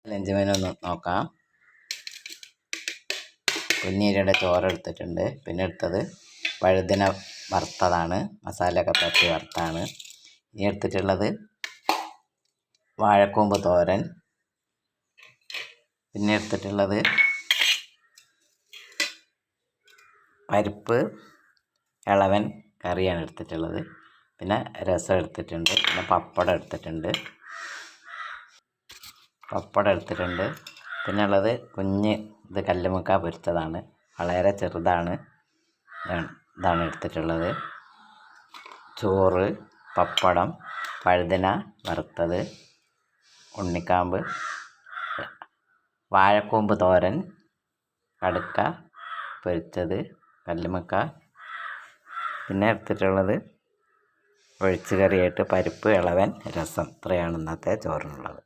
Lunch menu ഒന്ന് നോക്കാം. കുഞ്ഞീരയുടെ ചോറ് എടുത്തിട്ടുണ്ട്. പിന്നെ എടുത്തത് വഴുതന വറുത്തതാണ്, മസാലയൊക്കെ പറ്റി വറുത്താണ്. ഇനി എടുത്തിട്ടുള്ളത് വാഴക്കൂമ്പ് തോരൻ. പിന്നെ എടുത്തിട്ടുള്ളത് പരിപ്പ് ഇളവൻ കറിയാണ് എടുത്തിട്ടുള്ളത്. പിന്നെ രസം എടുത്തിട്ടുണ്ട്. പിന്നെ പപ്പടം എടുത്തിട്ടുണ്ട്. പിന്നെ ഉള്ളത് കുഞ്ഞ് കല്ലുമ്മക്ക പൊരിച്ചതാണ്, വളരെ ചെറുതാണ്. ഇതാണ് എടുത്തിട്ടുള്ളത്. ചോറ്, പപ്പടം, വഴുതന വറുത്തത്, ഉണ്ണിക്കാമ്പ്, വാഴക്കൂമ്പ് തോരൻ, കടുക്ക പൊരിച്ചത്, കല്ലുമ്മക്ക. പിന്നെ എടുത്തിട്ടുള്ളത് ഒഴിച്ച് കറിയായിട്ട് പരിപ്പ് ഇളവൻ രസം. ഇത്രയാണ് ഇന്നത്തെ ചോറിനുള്ളത്.